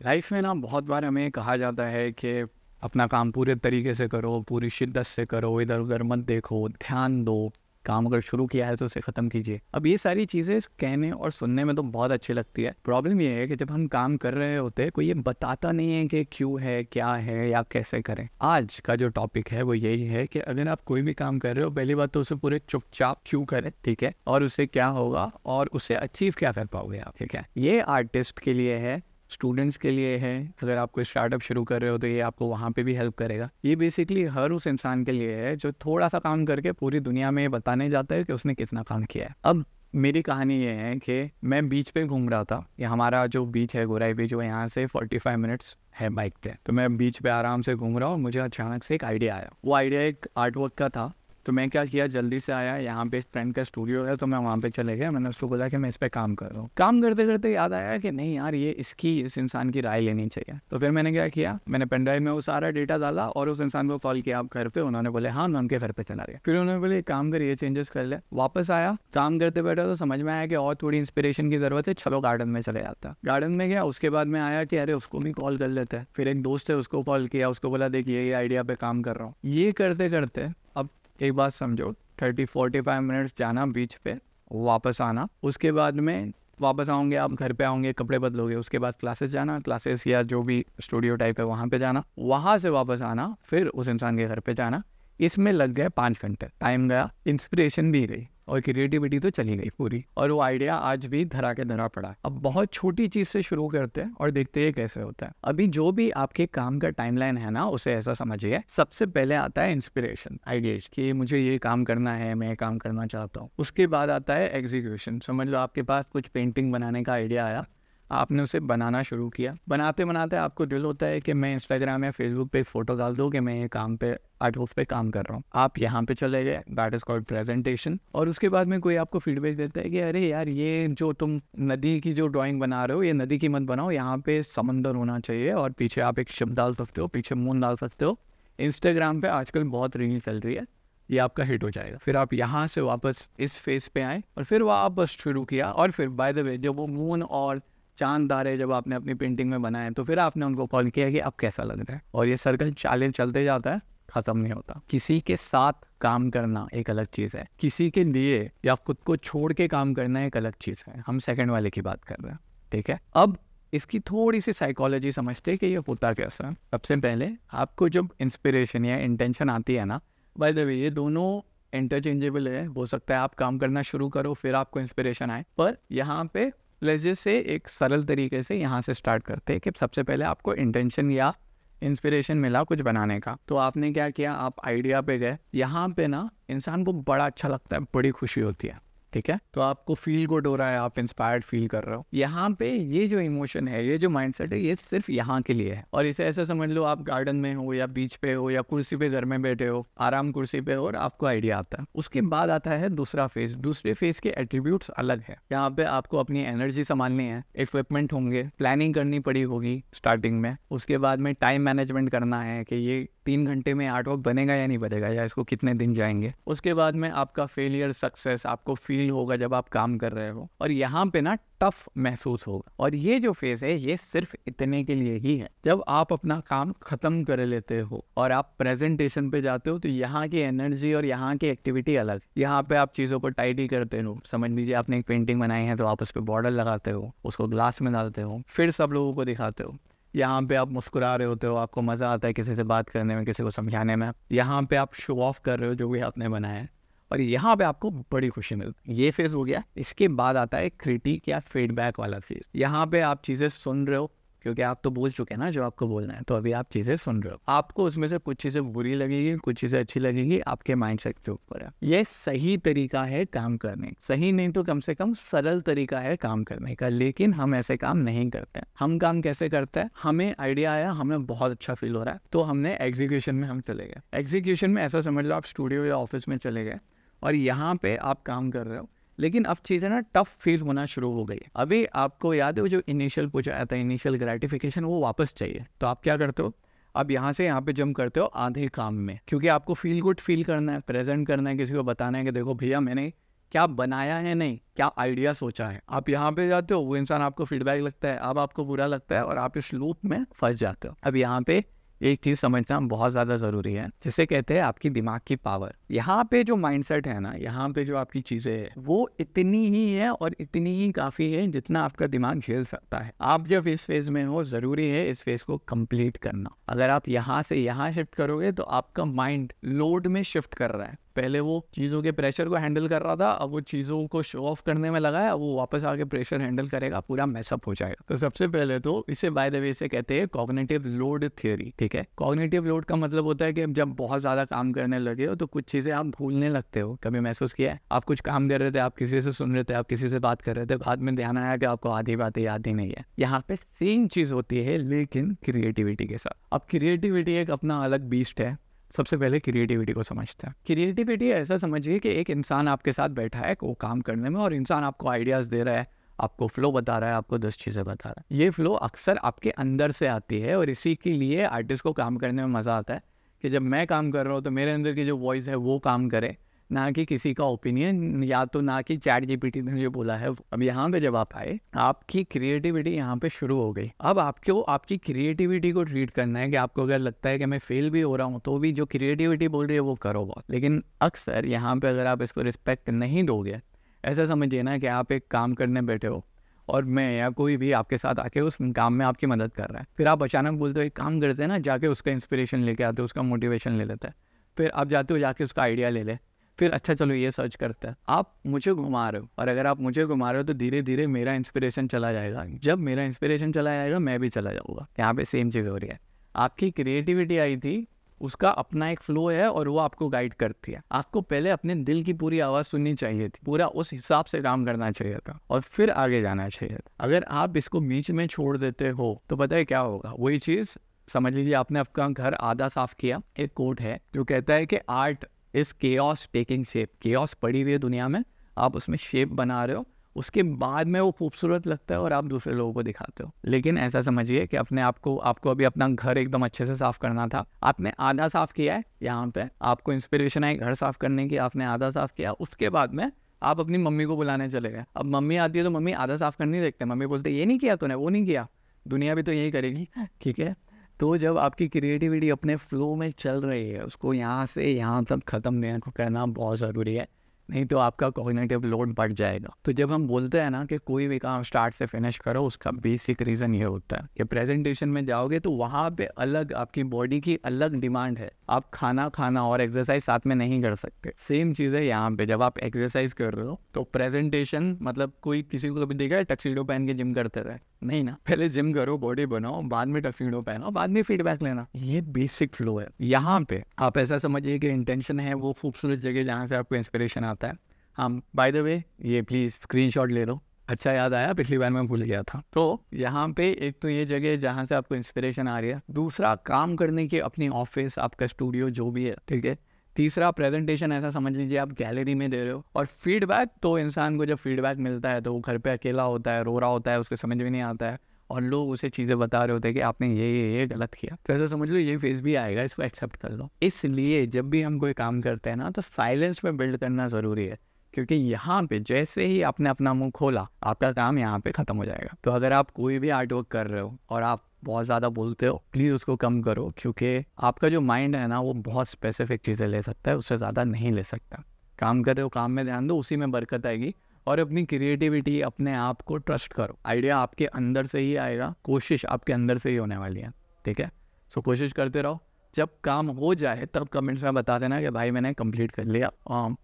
Life में ना बहुत बार हमें कहा जाता है कि अपना काम पूरे तरीके से करो, पूरी शिद्दत से करो, इधर उधर मत देखो, ध्यान दो, काम अगर शुरू किया है तो उसे ख़त्म कीजिए। अब ये सारी चीज़ें कहने और सुनने में तो बहुत अच्छी लगती है। प्रॉब्लम ये है कि जब हम काम कर रहे होते हैं कोई ये बताता नहीं है कि क्यों है, क्या है या कैसे करें। आज का जो टॉपिक है वो यही है कि अगर आप कोई भी काम कर रहे हो, पहली बात तो उसे पूरे चुपचाप क्यों करें, ठीक है, और उससे क्या होगा और उससे अचीव क्या कर पाओगे आप, ठीक है। ये आर्टिस्ट के लिए है, स्टूडेंट्स के लिए है। अगर आप कोई स्टार्टअप शुरू कर रहे हो तो ये आपको वहाँ पे भी हेल्प करेगा। ये बेसिकली हर उस इंसान के लिए है जो थोड़ा सा काम करके पूरी दुनिया में बताने जाता है कि उसने कितना काम किया है। अब मेरी कहानी ये है कि मैं बीच पे घूम रहा था। ये हमारा जो बीच है, गोराई बीच, वो यहाँ से 45 मिनट्स है बाइक पे। तो मैं बीच पे आराम से घूम रहा हूँ, मुझे अचानक से एक आइडिया आया। वो आइडिया एक आर्ट वर्क का था। तो मैं क्या किया, जल्दी से आया, यहाँ पे फ्रेंड का स्टूडियो है तो मैं वहाँ पे चले गया। मैंने उसको बोला कि मैं इस पे काम कर रहा हूँ। काम करते करते याद आया कि नहीं यार, ये इस इंसान की राय लेनी चाहिए। तो फिर मैंने क्या किया, मैंने पेन ड्राइव में वो सारा डेटा डाला और उस इंसान को कॉल किया आप घर पे। उन्होंने बोले हाँ, मैं उनके घर पे चला गया। फिर उन्होंने बोले काम कर, ये चेंजेस कर ले। वापस आया, काम करते बैठा तो समझ में आया कि और थोड़ी इंस्पिरेशन की जरूरत है, चलो गार्डन में चले जाता। गार्डन में गया, उसके बाद में आया कि अरे उसको भी कॉल कर लेते हैं। फिर एक दोस्त है, उसको कॉल किया, उसको बोला देखिए ये आइडिया पे काम कर रहा हूँ। ये करते करते अब एक बात समझो, 30-45 मिनट्स जाना बीच पे, वापस आना, उसके बाद में वापस आओगे आप, घर पे आओगे, कपड़े बदलोगे, उसके बाद क्लासेस जाना, क्लासेस या जो भी स्टूडियो टाइप है वहाँ पे जाना, वहाँ से वापस आना, फिर उस इंसान के घर पे जाना। इसमें लग गए 5 घंटे। टाइम गया, इंस्पिरेशन भी गई और क्रिएटिविटी तो चली गई पूरी, और वो आइडिया आज भी धरा के धरा पड़ा है। अब बहुत छोटी चीज से शुरू करते हैं और देखते हैं कैसे होता है। अभी जो भी आपके काम का टाइमलाइन है ना, उसे ऐसा समझिए, सबसे पहले आता है इंस्पिरेशन, आइडियाज कि मुझे ये काम करना है, मैं ये काम करना चाहता हूँ। उसके बाद आता है एग्जीक्यूशन। समझ लो आपके पास कुछ पेंटिंग बनाने का आइडिया आया, आपने उसे बनाना शुरू किया। बनाते बनाते आपको दिल होता है कि मैं इंस्टाग्राम या फेसबुक पे फोटो डाल दूँ कि मैं ये काम पे, आर्ट वर्क पे काम कर रहा हूँ। आप यहाँ पे चले गए, दैट इज कॉल्ड प्रेजेंटेशन। और उसके बाद में कोई आपको फीडबैक देता है कि अरे यार, ये जो तुम नदी की जो ड्राइंग बना रहे हो, ये नदी की मत बनाओ, यहाँ पे समंदर होना चाहिए और पीछे आप एक शिप डाल सकते हो, पीछे मून डाल सकते हो। इंस्टाग्राम पे आजकल बहुत रील चल रही है, ये आपका हिट हो जाएगा। फिर आप यहाँ से वापस इस फेज पे आए और फिर वापस शुरू किया। और फिर बाय द वे, जब वो मून और चांद तारे जब आपने अपनी पेंटिंग में बनाए तो फिर आपने उनको कॉल किया कि अब कैसा लग रहा है। और ये सर्कल चलते जाता है, खत्म नहीं होता। किसी के साथ काम करना एक अलग चीज़ है, किसी के लिए या खुद को छोड़ के काम करना एक अलग चीज़ है। हम सेकंड वाले की बात कर रहे हैं, ठीक है। अब इसकी थोड़ी सी साइकोलॉजी समझते कि ये होता कैसा है। सबसे पहले आपको जब इंस्पिरेशन या इंटेंशन आती है ना, बाय द वे ये दोनों इंटरचेंजेबल है। हो सकता है आप काम करना शुरू करो फिर आपको इंस्पिरेशन आए, पर यहाँ पे लेजिस से एक सरल तरीके से यहाँ से स्टार्ट करते हैं कि सबसे पहले आपको इंटेंशन या इंस्पिरेशन मिला कुछ बनाने का, तो आपने क्या किया, आप आइडिया पे गए। यहाँ पे ना इंसान को बड़ा अच्छा लगता है, बड़ी खुशी होती है, ठीक है। तो आपको फील गुड हो रहा है, आप इंस्पायर्ड फील कर रहे हो। यहाँ पे ये जो इमोशन है, ये जो माइंडसेट है, ये सिर्फ यहाँ के लिए है। और इसे ऐसा समझ लो, आप गार्डन में हो या बीच पे हो या कुर्सी पे घर में बैठे हो, आराम कुर्सी पे हो, और आपको आइडिया आता है। उसके बाद आता है दूसरा फेज। दूसरे फेज के एट्रीब्यूट्स अलग है। यहाँ पे आपको अपनी एनर्जी संभालनी है, इक्विपमेंट होंगे, प्लानिंग करनी पड़ी होगी स्टार्टिंग में। उसके बाद में टाइम मैनेजमेंट करना है कि ये 3 घंटे में आर्ट वर्क बनेगा या नहीं बनेगा, या इसको कितने दिन जाएंगे। उसके बाद में आपका फेलियर सक्सेस आपको फील होगा जब आप काम कर रहे हो, और यहाँ पे ना टफ महसूस होगा। और ये जो फेज है ये सिर्फ इतने के लिए ही है। जब आप अपना काम खत्म कर लेते हो और आप प्रेजेंटेशन पे जाते हो, तो यहाँ की एनर्जी और यहाँ की एक्टिविटी अलग। यहाँ पे आप चीज़ों को टाइडी करते हो। समझ लीजिए आपने एक पेंटिंग बनाई है तो आप उस पर बॉर्डर लगाते हो, उसको ग्लास में डालते हो, फिर सब लोगों को दिखाते हो। यहाँ पे आप मुस्कुरा रहे होते हो, आपको मज़ा आता है किसी से बात करने में, किसी को समझाने में। यहाँ पे आप शो ऑफ कर रहे हो जो भी आपने बनाया है, और यहाँ पे आपको बड़ी खुशी मिलती है। ये फेज हो गया। इसके बाद आता है क्रिटिक या फीडबैक वाला फेज। यहाँ पे आप चीज़ें सुन रहे हो, क्योंकि आप तो बोल चुके हैं ना जो आपको बोलना है, तो अभी आप चीज़ें सुन रहे हो। आपको उसमें से कुछ चीज़ें बुरी लगेगी, कुछ चीज़ें अच्छी लगेगी, आपके माइंडसेट के ऊपर है। ये सही तरीका है काम करने, सही नहीं तो कम से कम सरल तरीका है काम करने का। लेकिन हम ऐसे काम नहीं करते। हम काम कैसे करते हैं, हमें आइडिया आया, हमें बहुत अच्छा फील हो रहा है, तो हमने एग्जीक्यूशन में हम चले गए। एग्जीक्यूशन में ऐसा समझ लो आप स्टूडियो या ऑफिस में चले गए और यहाँ पे आप काम कर रहे हो, लेकिन अब चीज़ें ना टफ फील होना शुरू हो गई। अभी आपको याद है वो जो इनिशियल पूछ आया था, इनिशियल ग्रेटिफिकेशन, वो वापस चाहिए। तो आप क्या करते हो, अब यहाँ से यहाँ पे जंप करते हो आधे काम में, क्योंकि आपको फील गुड फील करना है, प्रेजेंट करना है, किसी को बताना है कि देखो भैया मैंने क्या बनाया है नहीं, क्या आइडिया सोचा है। आप यहाँ पे जाते हो, वो इंसान आपको फीडबैक लगता है, अब आपको बुरा लगता है और आप इस लूप में फंस जाते हो। अब यहाँ पे एक चीज़ समझना बहुत ज़्यादा ज़रूरी है, जिसे कहते हैं आपकी दिमाग की पावर। यहाँ पे जो माइंडसेट है ना, यहाँ पे जो आपकी चीज़ें हैं, वो इतनी ही है और इतनी ही काफ़ी है जितना आपका दिमाग झेल सकता है। आप जब इस फेज़ में हो, ज़रूरी है इस फेज़ को कंप्लीट करना। अगर आप यहाँ से यहाँ शिफ्ट करोगे तो आपका माइंड लोड में शिफ्ट कर रहा है। पहले वो चीज़ों के प्रेशर को हैंडल कर रहा था, अब वो चीज़ों को शो ऑफ करने में लगा है, अब वो वापस आके प्रेशर हैंडल करेगा, पूरा मैसअप हो जाएगा। तो सबसे पहले तो इसे बाय द वे से कहते हैं कॉग्निटिव लोड थ्योरी, ठीक है। कॉग्निटिव लोड का मतलब होता है कि जब बहुत ज़्यादा काम करने लगे हो तो कुछ चीज़ें आप भूलने लगते हो। कभी महसूस किया है, आप कुछ काम कर रहे थे, आप किसी से सुन रहे थे, आप किसी से बात कर रहे थे, बाद में ध्यान आया कि आपको आधी बातें याद ही नहीं है। यहाँ पे सेम चीज़ होती है लेकिन क्रिएटिविटी के साथ। अब क्रिएटिविटी एक अपना अलग बीस्ट है। सबसे पहले क्रिएटिविटी को समझते हैं। क्रिएटिविटी ऐसा समझिए कि एक इंसान आपके साथ बैठा है वो काम करने में, और इंसान आपको आइडियाज़ दे रहा है, आपको फ्लो बता रहा है, आपको 10 चीज़ें बता रहा है। ये फ्लो अक्सर आपके अंदर से आती है, और इसी के लिए आर्टिस्ट को काम करने में मज़ा आता है कि जब मैं काम कर रहा हूँ तो मेरे अंदर की जो वॉइस है वो काम करे, ना कि किसी का ओपिनियन, या तो ना कि चैट जीपीटी ने जो बोला है। अब यहाँ पे जब आप आए, आपकी क्रिएटिविटी यहाँ पे शुरू हो गई। अब आपको आपकी क्रिएटिविटी को ट्रीट करना है कि आपको अगर लगता है कि मैं फेल भी हो रहा हूँ तो भी जो क्रिएटिविटी बोल रही है वो करो बहुत। लेकिन अक्सर यहाँ पे अगर आप इसको रिस्पेक्ट नहीं दोगे, ऐसा समझिए ना कि आप एक काम करने बैठे हो और मैं या कोई भी आपके साथ आके उस काम में आपकी मदद कर रहा है, फिर आप अचानक बोलते हो एक काम करते हैं ना, जाके उसका इंस्पिरेशन लेके आते हो, उसका मोटिवेशन ले लेते हैं, फिर आप जाते हो जाके उसका आइडिया ले ले, फिर अच्छा चलो ये सर्च करते हैं। आप मुझे घुमा रहे हो, और अगर आप मुझे घुमा रहे हो तो धीरे धीरे मेरा इंस्पिरेशन चला जाएगा। जब मेरा इंस्पिरेशन चला जाएगा मैं भी चला जाऊँगा। यहाँ पे सेम चीज़ हो रही है। आपकी क्रिएटिविटी आई थी, उसका अपना एक फ्लो है और वो आपको गाइड करती है। आपको पहले अपने दिल की पूरी आवाज़ सुननी चाहिए थी, पूरा उस हिसाब से काम करना चाहिए था, और फिर आगे जाना चाहिए था। अगर आप इसको बीच में छोड़ देते हो तो पता है क्या होगा। वही चीज़ समझ लीजिए, आपने आपका घर आधा साफ किया। एक कोट है जो कहता है कि आर्ट इस केओस टेकिंग शेप। केओस पड़ी हुई है दुनिया में, आप उसमें शेप बना रहे हो, उसके बाद में वो खूबसूरत लगता है और आप दूसरे लोगों को दिखाते हो। लेकिन ऐसा समझिए कि अपने आपको अभी अपना घर एकदम अच्छे से साफ करना था, आपने आधा साफ किया है। यहाँ पे आपको इंस्पिरेशन आई घर साफ करने की, आपने आधा साफ किया, उसके बाद में आप अपनी मम्मी को बुलाने चले गए। अब मम्मी आती है तो मम्मी आधा साफ करने नहीं देखते, मम्मी बोलते ये नहीं किया तूने, वो नहीं किया, दुनिया भी तो यही करेगी, ठीक है। तो जब आपकी क्रिएटिविटी अपने फ्लो में चल रही है, उसको यहाँ से यहाँ तक ख़त्म नहीं करना बहुत ज़रूरी है, नहीं तो आपका कॉग्निटिव लोड बढ़ जाएगा। तो जब हम बोलते हैं ना कि कोई भी काम स्टार्ट से फिनिश करो, उसका बेसिक रीज़न ये होता है कि प्रेजेंटेशन में जाओगे तो वहाँ पे अलग आपकी बॉडी की अलग डिमांड है। आप खाना और एक्सरसाइज साथ में नहीं कर सकते। सेम चीज़ है यहाँ पे, जब आप एक्सरसाइज कर रहे हो तो प्रेजेंटेशन, मतलब कोई किसी को कभी देखा है टक्सीडो पहन के जिम करते रहे? नहीं ना, पहले जिम करो, बॉडी बनाओ, बाद में टक्सीडो पहनो, बाद में फीडबैक लेना। ये बेसिक फ्लो है। यहाँ पे आप ऐसा समझिए कि इंटेंशन है वो खूबसूरत जगह जहाँ से आपको इंस्पिरेशन आता है। हाँ, बाय द वे ये प्लीज़ स्क्रीनशॉट ले लो, अच्छा याद आया, पिछली बार मैं भूल गया था। तो यहाँ पे एक तो ये जगह जहाँ से आपको इंस्पिरेशन आ रही है, दूसरा काम करने की अपनी ऑफिस, आपका स्टूडियो जो भी है, ठीक है। तीसरा प्रेजेंटेशन, ऐसा समझ लीजिए आप गैलरी में दे रहे हो। और फीडबैक, तो इंसान को जब फीडबैक मिलता है तो वो घर पे अकेला होता है, रो रहा होता है, उसको समझ में नहीं आता है, और लोग उसे चीज़ें बता रहे होते हैं कि आपने ये गलत किया। तो ऐसा समझ लो ये फेज भी आएगा, इसको एक्सेप्ट कर लो। इसलिए जब भी हम कोई काम करते हैं ना तो साइलेंस में बिल्ड करना ज़रूरी है, क्योंकि यहाँ पे जैसे ही आपने अपना मुंह खोला, आपका काम यहाँ पे ख़त्म हो जाएगा। तो अगर आप कोई भी आर्ट वर्क कर रहे हो और आप बहुत ज़्यादा बोलते हो, प्लीज़ उसको कम करो, क्योंकि आपका जो माइंड है ना वो बहुत स्पेसिफिक चीज़ें ले सकता है, उससे ज़्यादा नहीं ले सकता। काम कर रहे हो, काम में ध्यान दो, उसी में बरकत आएगी। और अपनी क्रिएटिविटी, अपने आप को ट्रस्ट करो। आइडिया आपके अंदर से ही आएगा, कोशिश आपके अंदर से ही होने वाली है, ठीक है। सो कोशिश करते रहो। जब काम हो जाए तब कमेंट्स में बता देना कि भाई मैंने कंप्लीट कर लिया,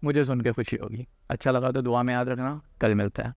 मुझे सुन के खुशी होगी। अच्छा लगा तो दुआ में याद रखना। कल मिलता है।